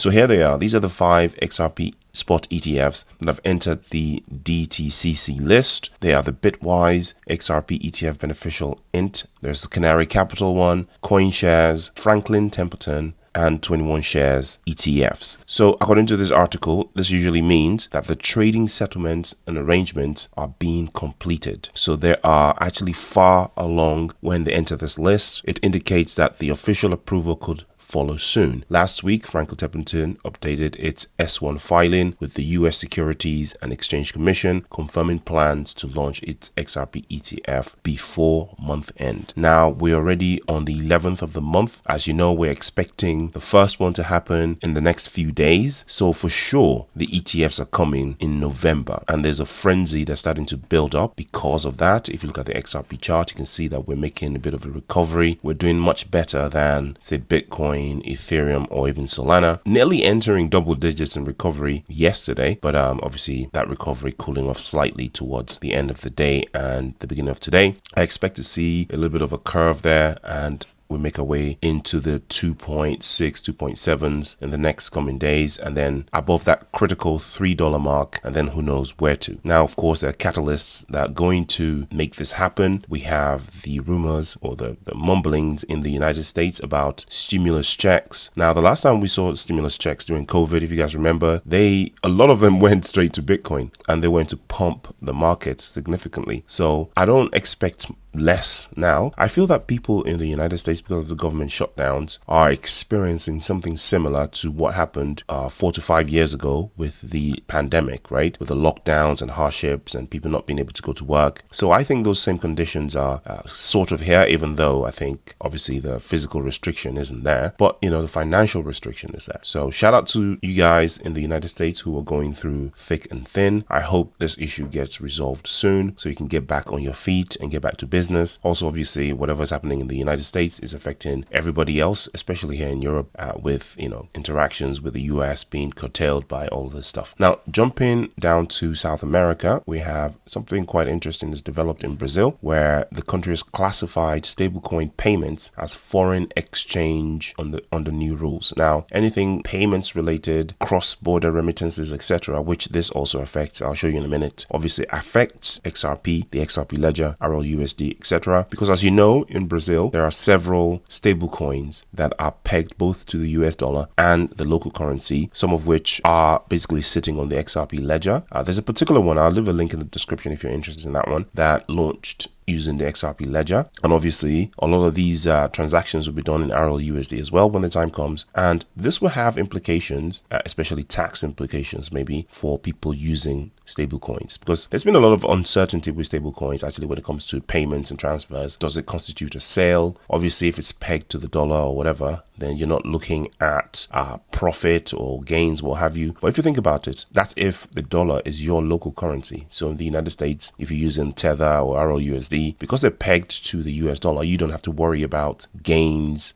So here they are. These are the 5 XRP spot ETFs that have entered the DTCC list. They are the Bitwise XRP ETF Beneficial Int. There's the Canary Capital one, CoinShares, Franklin Templeton, and 21 shares ETFs. So according to this article, this usually means that the trading settlements and arrangements are being completed. So they are actually far along when they enter this list. It indicates that the official approval could follow soon. Last week, Franklin Templeton updated its S1 filing with the US Securities and Exchange Commission, confirming plans to launch its XRP ETF before month end. Now, we're already on the 11th of the month. As you know, we're expecting the first one to happen in the next few days. So for sure, the ETFs are coming in November, and there's a frenzy that's starting to build up because of that. If you look at the XRP chart, you can see that we're making a bit of a recovery. We're doing much better than, say, Bitcoin, Ethereum, or even Solana, nearly entering double digits in recovery yesterday, but obviously that recovery cooling off slightly towards the end of the day and the beginning of today. I expect to see a little bit of a curve there, and we make our way into the 2.6, 2.7s in the next coming days, and then above that critical $3 mark, and then who knows where to. Now, of course, there are catalysts that are going to make this happen. We have the rumors or the mumblings in the United States about stimulus checks. Now, the last time we saw stimulus checks during COVID, if you guys remember, a lot of them went straight to Bitcoin, and they went to pump the market significantly. So I don't expect less now. I feel that people in the United States, because of the government shutdowns, are experiencing something similar to what happened 4 to 5 years ago with the pandemic, right? With the lockdowns and hardships and people not being able to go to work. So I think those same conditions are sort of here, even though I think obviously the physical restriction isn't there, but the financial restriction is there. So shout out to you guys in the United States who are going through thick and thin. I hope this issue gets resolved soon so you can get back on your feet and get back to business. Also, obviously, whatever's happening in the United States is affecting everybody else, especially here in Europe, with interactions with the US being curtailed by all this stuff. Now, jumping down to South America, we have something quite interesting that's developed in Brazil, where the country has classified stablecoin payments as foreign exchange under new rules. Now, anything payments related, cross-border remittances, etc., which this also affects, I'll show you in a minute, obviously affects XRP, the XRP ledger, RLUSD, etc. Because as you know, in Brazil, there are several stable coins that are pegged both to the US dollar and the local currency, some of which are basically sitting on the XRP ledger. There's a particular one, I'll leave a link in the description if you're interested in that one, that launched using the XRP ledger. And obviously, a lot of these transactions will be done in RLUSD as well when the time comes. And this will have implications, especially tax implications, maybe for people using stable coins, because there's been a lot of uncertainty with stable coins actually when it comes to payments and transfers. Does it constitute a sale? Obviously, if it's pegged to the dollar or whatever, then you're not looking at profit or gains, what have you. But if you think about it, that's if the dollar is your local currency. So in the United States, if you're using Tether or RLUSD, because they're pegged to the US dollar, you don't have to worry about gains,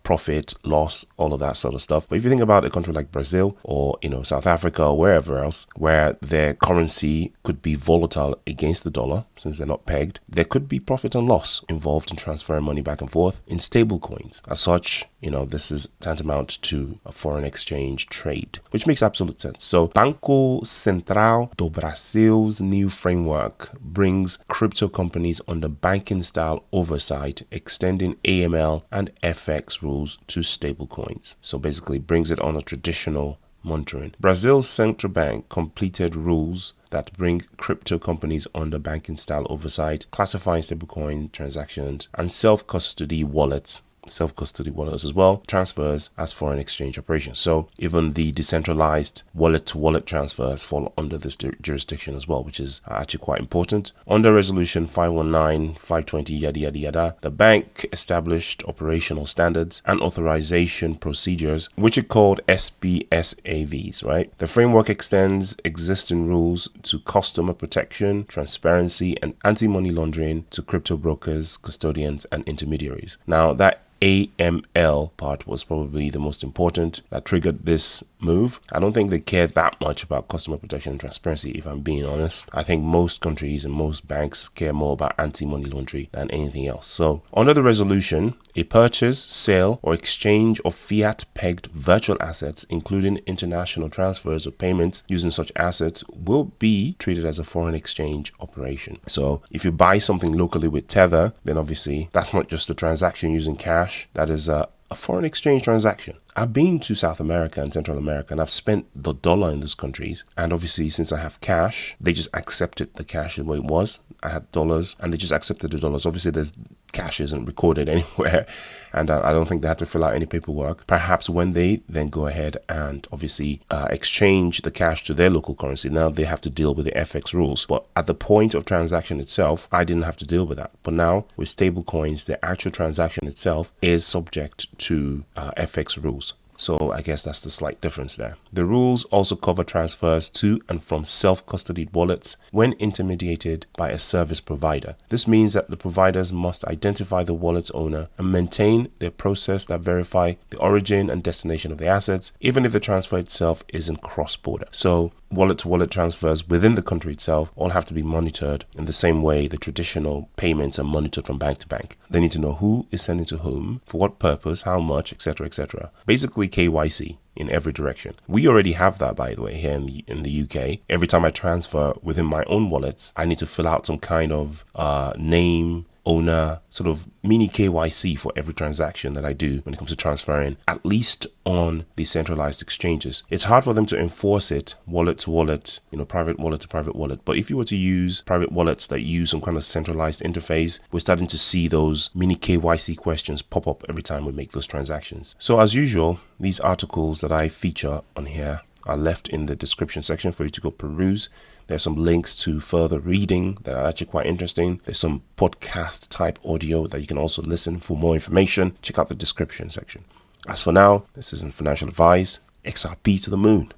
profit, loss, all of that sort of stuff. But if you think about a country like Brazil or South Africa or wherever else, where their currency could be volatile against the dollar, since they're not pegged, there could be profit and loss involved in transferring money back and forth in stable coins. As such, this is tantamount to a foreign exchange trade, which makes absolute sense. So Banco Central do Brasil's new framework brings crypto companies under banking style oversight, extending AML and FX rules to stablecoins. So basically brings it on a traditional monitoring. Brazil's central bank completed rules that bring crypto companies under banking style oversight, classifying stablecoin transactions and self-custody wallets as well, transfers as foreign exchange operations. So even the decentralized wallet-to-wallet transfers fall under this jurisdiction as well, which is actually quite important. Under Resolution 519, 520, yada, yada, yada, the bank established operational standards and authorization procedures, which are called SPSAVs, right? The framework extends existing rules to customer protection, transparency, and anti-money laundering to crypto brokers, custodians, and intermediaries. Now, that AML part was probably the most important that triggered this move. I don't think they cared that much about customer protection and transparency, if I'm being honest. I think most countries and most banks care more about anti-money laundering than anything else. So under the resolution, A purchase, sale, or exchange of fiat-pegged virtual assets, including international transfers or payments using such assets, will be treated as a foreign exchange operation. So if you buy something locally with Tether, then obviously that's not just a transaction using cash. That is a foreign exchange transaction. I've been to South America and Central America, and I've spent the dollar in those countries. And obviously, since I have cash, they just accepted the cash the way it was. I had dollars, and they just accepted the dollars. Obviously, there's cash isn't recorded anywhere, and I don't think they had to fill out any paperwork. Perhaps when they then go ahead and obviously exchange the cash to their local currency, now they have to deal with the FX rules. But at the point of transaction itself, I didn't have to deal with that. But now with stable coins, the actual transaction itself is subject to FX rules. So I guess that's the slight difference there. The rules also cover transfers to and from self-custodied wallets when intermediated by a service provider. This means that the providers must identify the wallet's owner and maintain their process that verify the origin and destination of the assets, even if the transfer itself isn't cross-border. So wallet-to-wallet transfers within the country itself all have to be monitored in the same way the traditional payments are monitored from bank to bank. They need to know who is sending to whom, for what purpose, how much, etc., etc. Basically KYC in every direction. We already have that, by the way, here in the UK. Every time I transfer within my own wallets, I need to fill out some kind of name, owner, sort of mini KYC for every transaction that I do when it comes to transferring, at least on the centralized exchanges. It's hard for them to enforce it wallet to wallet, private wallet to private wallet. But if you were to use private wallets that use some kind of centralized interface, we're starting to see those mini KYC questions pop up every time we make those transactions. So as usual, these articles that I feature on here are left in the description section for you to go peruse. There's some links to further reading that are actually quite interesting. There's some podcast type audio that you can also listen for more information. Check out the description section. As for now, this isn't financial advice. XRP to the moon.